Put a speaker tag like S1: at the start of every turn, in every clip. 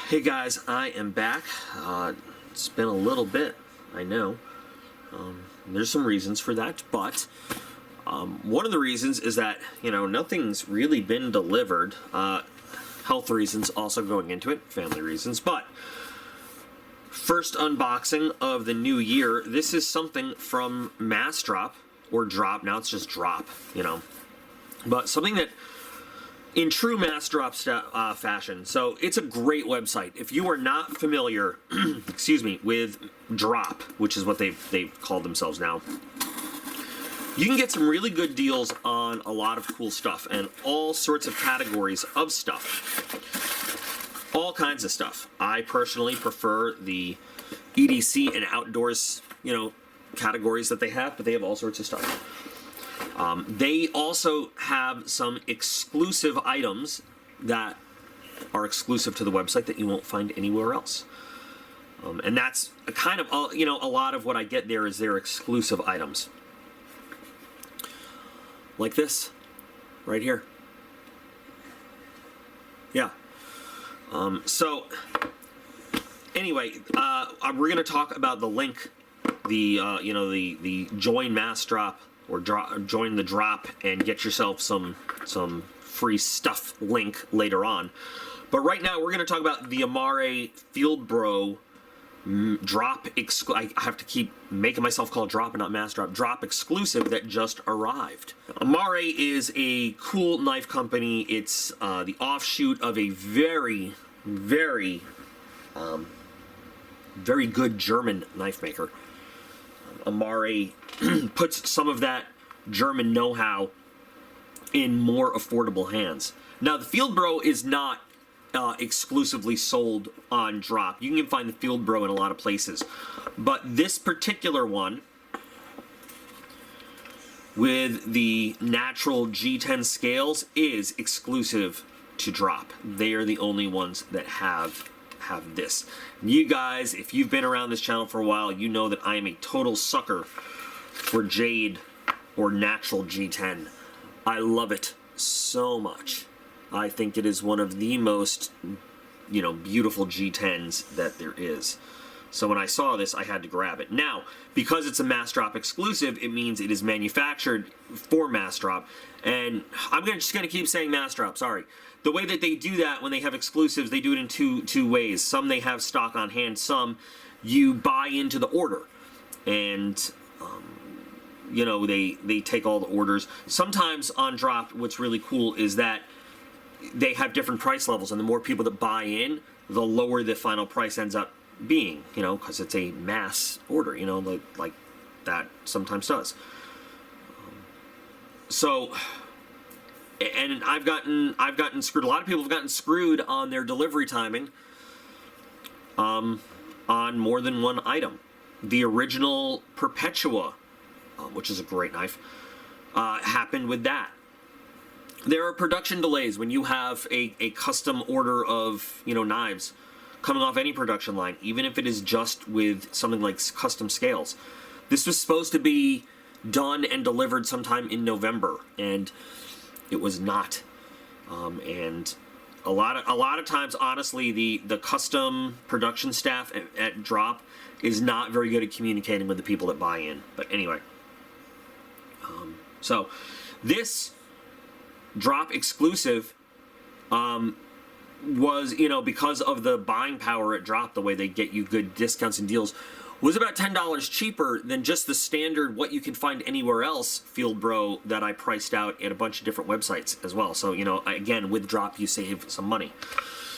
S1: Hey guys, I am back. It's been a little bit, I know. There's some reasons for that, but one of the reasons is that, nothing's really been delivered. Health reasons also going into it, family reasons, but first unboxing of the new year. This is something from Massdrop, or Drop, now it's just Drop, but something that in true Massdrop fashion. So it's a great website. If you are not familiar, excuse me, with Drop, which is what they've called themselves now, you can get some really good deals on a lot of cool stuff and all sorts of categories of stuff. All kinds of stuff. I personally prefer the EDC and outdoors, categories that they have, but they have all sorts of stuff. They also have some exclusive items that are exclusive to the website that you won't find anywhere else. And that's kind of, a lot of what I get there is their exclusive items. Like this, right here. Yeah. So, anyway, we're going to talk about the link, the Join Massdrop, or join the Drop and get yourself some free stuff link later on. But right now we're going to talk about the Amare Field Bro Drop I have to keep making myself call Drop and not Massdrop. Drop exclusive that just arrived. Amare is a cool knife company. It's the offshoot of a very, very, very good German knife maker. Amare puts some of that German know-how in more affordable hands. Now, the Field Bro is not exclusively sold on Drop. You can find the Field Bro in a lot of places. But this particular one, with the natural G10 scales, is exclusive to Drop. They are the only ones that have this. You guys, if you've been around this channel for a while, you know that I am a total sucker for Jade or natural G10. I love it so much. I think it is one of the most, beautiful G10s that there is. So when I saw this, I had to grab it. Now, because it's a Massdrop exclusive, it means it is manufactured for Massdrop. And I'm just going to keep saying Massdrop, sorry. The way that they do that when they have exclusives, they do it in two ways. Some they have stock on hand, some you buy into the order. And, they take all the orders. Sometimes on Drop, what's really cool is that they have different price levels, and the more people that buy in, the lower the final price ends up being, because it's a mass order, like that sometimes does. And I've gotten screwed. A lot of people have gotten screwed on their delivery timing on more than one item. The original Perpetua, which is a great knife, happened with that. There are production delays when you have a custom order of, knives coming off any production line, even if it is just with something like custom scales. This was supposed to be done and delivered sometime in November, and it was not. And a lot of times, honestly, the custom production staff at Drop is not very good at communicating with the people that buy in. But anyway, so this Drop exclusive was, because of the buying power at Drop, the way they get you good discounts and deals, was about $10 cheaper than just the standard what you can find anywhere else Field Bro that I priced out at a bunch of different websites as well. So, again, with Drop, you save some money.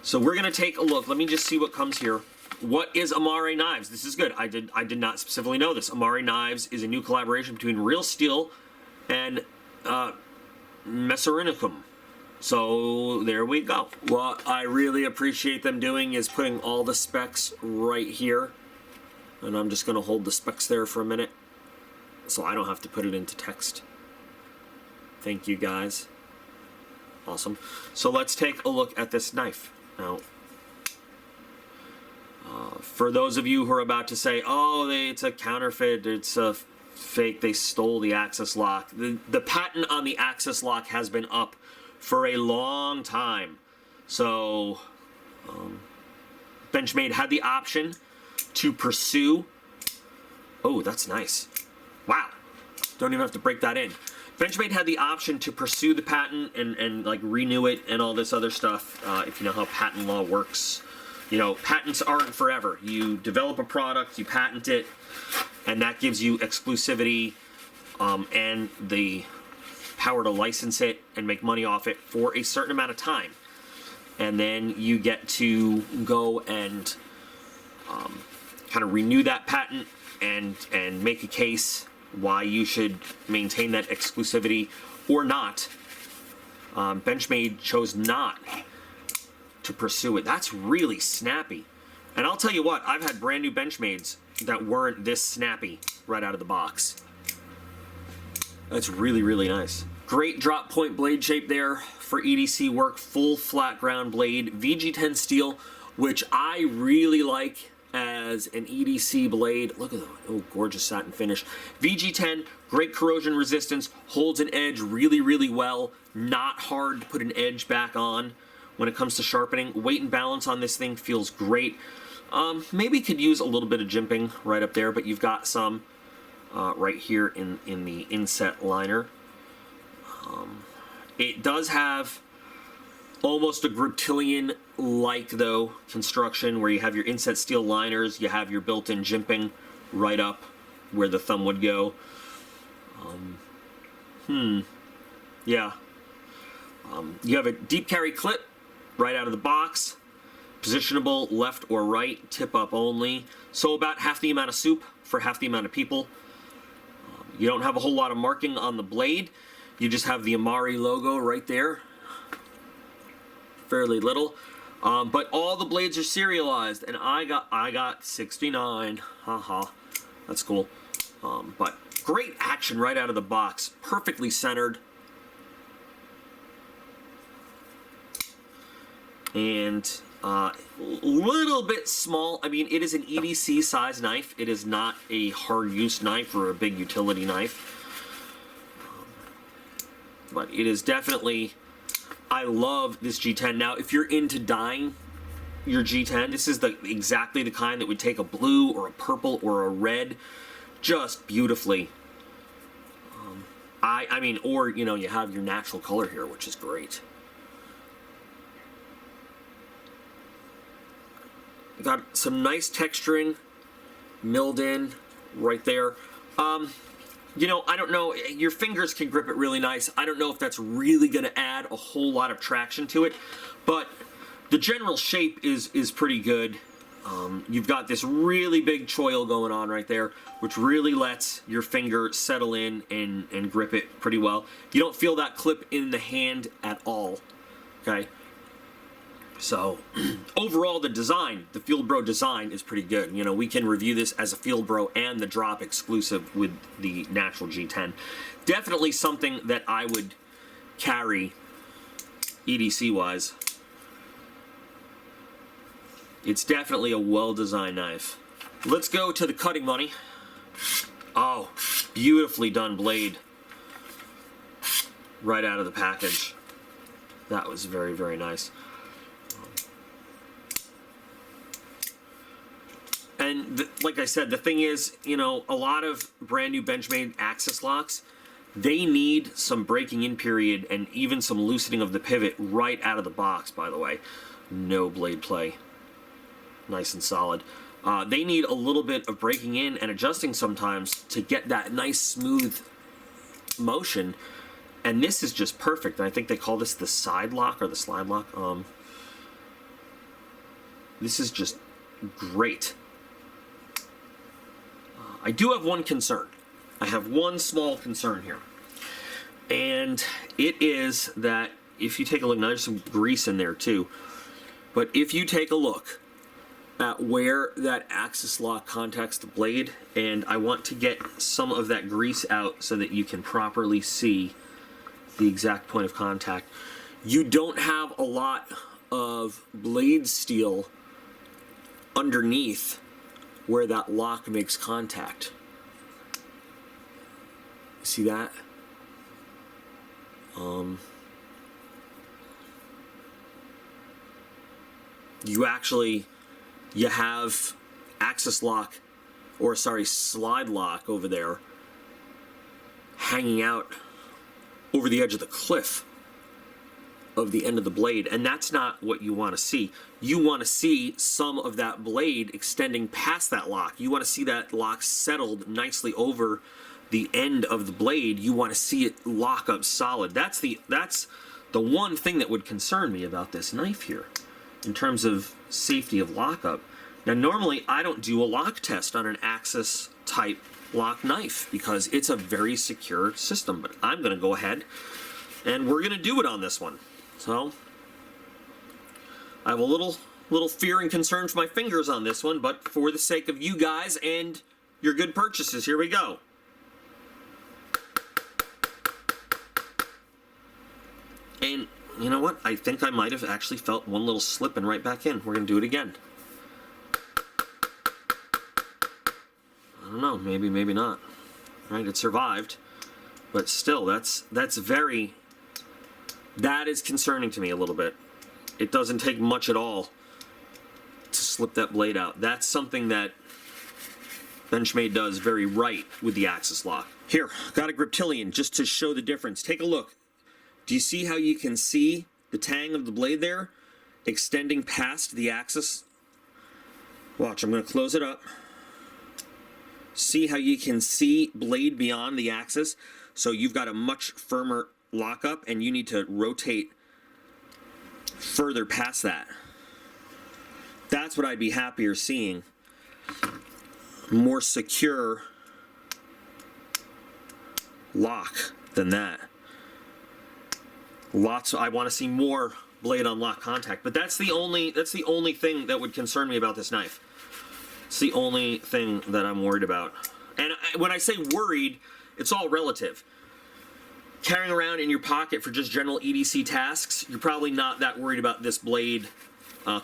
S1: So we're going to take a look. Let me just see what comes here. What is Amare Knives? This is good. I did not specifically know this. Amare Knives is a new collaboration between Real Steel and Messerinicum. So there we go. What I really appreciate them doing is putting all the specs right here. And I'm just going to hold the specs there for a minute so I don't have to put it into text. Thank you, guys. Awesome. So let's take a look at this knife. Now, for those of you who are about to say, oh, it's a counterfeit, it's a fake, they stole the access lock. The patent on the access lock has been up for a long time. So, Benchmade had the option to pursue. Oh, that's nice. Wow. Don't even have to break that in. Benchmade had the option to pursue the patent and like renew it and all this other stuff. If you know how patent law works, you know, patents aren't forever. You develop a product, you patent it, and that gives you exclusivity and the power to license it and make money off it for a certain amount of time. And then you get to go and kind of renew that patent and make a case why you should maintain that exclusivity or not. Benchmade chose not to pursue it. That's really snappy. And I'll tell you what, I've had brand new Benchmades that weren't this snappy right out of the box. That's really, really nice. Great drop point blade shape there for EDC work. Full flat ground blade. VG10 steel, which I really like as an EDC blade. Look at that. Oh, gorgeous satin finish. VG10, great corrosion resistance, holds an edge really, really well. Not hard to put an edge back on when it comes to sharpening. Weight and balance on this thing feels great. Maybe could use a little bit of jimping right up there, but you've got some right here in the inset liner. It does have almost a Griptilian-like, though, construction where you have your inset steel liners, you have your built-in jimping right up where the thumb would go. Yeah. You have a deep carry clip right out of the box. Positionable left or right, tip up only. So about half the amount of soup for half the amount of people. You don't have a whole lot of marking on the blade. You just have the Amare logo right there. Fairly little. But all the blades are serialized, and I got 69. Haha. That's cool. But great action right out of the box. Perfectly centered. And a little bit small. I mean, it is an EDC size knife. It is not a hard use knife or a big utility knife. But it is definitely, I love this G10. Now, if you're into dyeing your G10, this is exactly the kind that would take a blue or a purple or a red just beautifully. I mean, or, you know, you have your natural color here, which is great. Got some nice texturing milled in right there. You know, I don't know, your fingers can grip it really nice. I don't know if that's really going to add a whole lot of traction to it, but the general shape is pretty good. You've got this really big choil going on right there, which really lets your finger settle in and grip it pretty well. You don't feel that clip in the hand at all, okay? So, overall, the design, the FieldBro design is pretty good. You know, we can review this as a FieldBro and the drop exclusive with the natural G10. Definitely something that I would carry EDC-wise. It's definitely a well-designed knife. Let's go to the cutting money. Oh, beautifully done blade right out of the package. That was very, very nice. And like I said, the thing is, you know, a lot of brand new Benchmade axis locks, they need some breaking in period and even some loosening of the pivot right out of the box, by the way. No blade play. Nice and solid. They need a little bit of breaking in and adjusting sometimes to get that nice smooth motion. And this is just perfect. And I think they call this the side lock or the slide lock. This is just great. I do have one concern. I have one small concern here. And it is that if you take a look, now there's some grease in there too, but if you take a look at where that axis lock contacts the blade, and I want to get some of that grease out so that you can properly see the exact point of contact. You don't have a lot of blade steel underneath where that lock makes contact. See that? You actually you have axis lock, or sorry, slide lock over there hanging out over the edge of the cliff of the end of the blade, and that's not what you want to see. You want to see some of that blade extending past that lock. You want to see that lock settled nicely over the end of the blade. You want to see it lock up solid. That's the one thing that would concern me about this knife here in terms of safety of lockup. Now, normally I don't do a lock test on an Axis type lock knife because it's a very secure system, but I'm going to go ahead and we're going to do it on this one. So I have a little fear and concern for my fingers on this one, but for the sake of you guys and your good purchases, here we go. And you know what? I think I might have actually felt one little slip and right back in. We're going to do it again. I don't know, maybe, maybe not. Right, it survived. But still, that is concerning to me a little bit. It doesn't take much at all to slip that blade out. That's something that Benchmade does very right with the Axis lock. Here, got a Griptilian just to show the difference. Take a look. Do you see how you can see the tang of the blade there extending past the Axis? Watch, I'm going to close it up. See how you can see blade beyond the Axis? So you've got a much firmer lockup and you need to rotate further past that. That's what I'd be happier seeing. More secure lock than that. I want to see more blade on lock contact, but that's the only thing that would concern me about this knife. It's the only thing that I'm worried about. And when I say worried, it's all relative. Carrying around in your pocket for just general EDC tasks, you're probably not that worried about this blade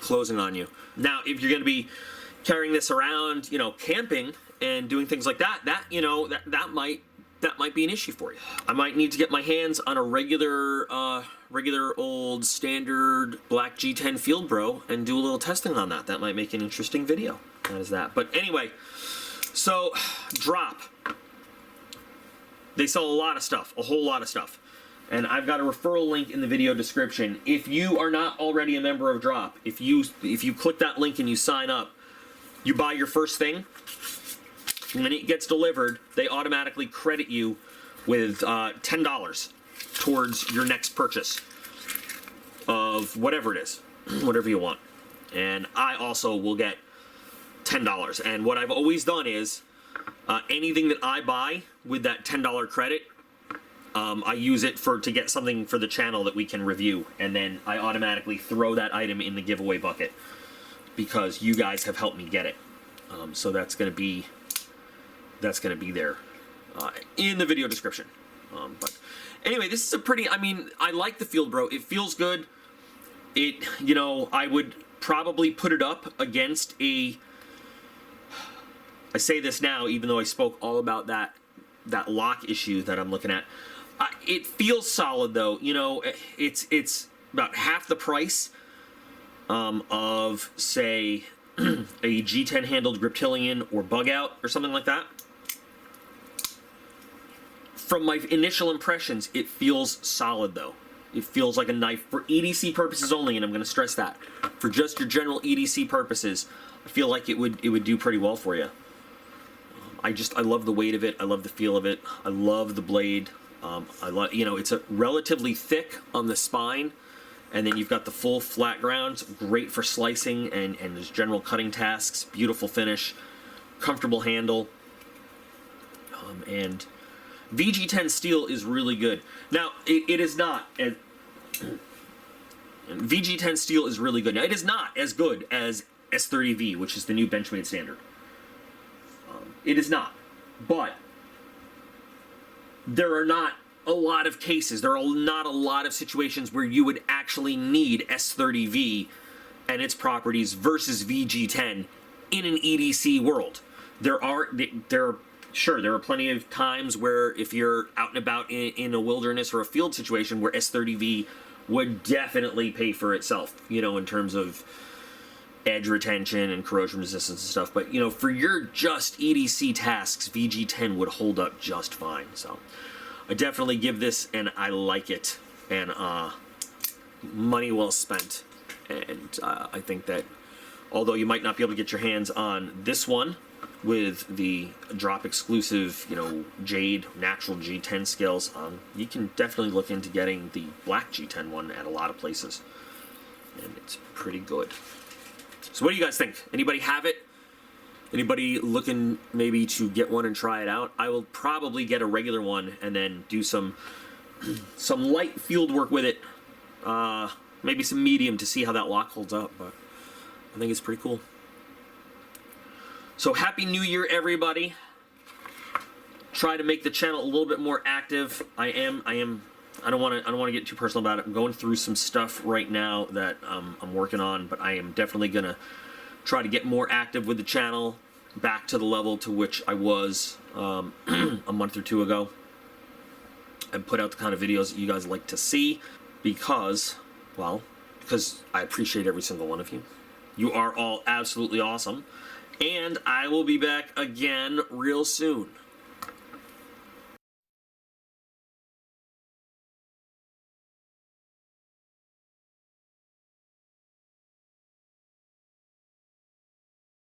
S1: closing on you. Now, if you're going to be carrying this around, you know, camping and doing things like that, that might be an issue for you. I might need to get my hands on a regular old standard black G10 Field Bro and do a little testing on that. That might make an interesting video. That is that. But anyway, so Drop. They sell a lot of stuff, a whole lot of stuff. And I've got a referral link in the video description. If you are not already a member of Drop, if you click that link and you sign up, you buy your first thing, and when it gets delivered, they automatically credit you with $10 towards your next purchase of whatever it is, whatever you want. And I also will get $10. And what I've always done is anything that I buy with that $10 credit, I use it to get something for the channel that we can review, and then I automatically throw that item in the giveaway bucket because you guys have helped me get it. So that's going to be there in the video description. But anyway, this is a pretty, I like the Field Bro. It feels good. I would probably put it up against I say this now, even though I spoke all about that lock issue that I'm looking at. It feels solid though. It's about half the price of, say, a G10 handled Griptilian or Bug Out or something like that. From my initial impressions, it feels solid though. It feels like a knife for EDC purposes only, and I'm going to stress that. For just your general EDC purposes, I feel like it would do pretty well for you. I love the weight of it. I love the feel of it. I love the blade. I love, it's a relatively thick on the spine, and then you've got the full flat ground. Great for slicing and just general cutting tasks. Beautiful finish, comfortable handle, and VG10 steel is really good. Now, it is not. VG10 steel is really good. Now, it is not as good as S30V, which is the new Benchmade standard. It is not. But there are not a lot of cases, there are not a lot of situations where you would actually need S30V and its properties versus VG10 in an EDC world. There are plenty of times where if you're out and about in a wilderness or a field situation where S30V would definitely pay for itself, in terms of edge retention and corrosion resistance and stuff. But, you know, for your just EDC tasks, VG10 would hold up just fine. So I definitely give this an I like it, and money well spent. And I think that although you might not be able to get your hands on this one with the drop exclusive, you know, Jade natural G10 scales, you can definitely look into getting the black G10 one at a lot of places, and it's pretty good. So what do you guys think? Anybody have it? Anybody looking maybe to get one and try it out? I will probably get a regular one and then do some light field work with it, maybe some medium to see how that lock holds up, but I think it's pretty cool. So happy New Year, everybody. Try to make the channel a little bit more active. I don't want to get too personal about it. I'm going through some stuff right now that I'm working on, but I am definitely gonna try to get more active with the channel, back to the level to which I was a month or two ago, and put out the kind of videos that you guys like to see, because I appreciate every single one of you. You are all absolutely awesome. And I will be back again real soon.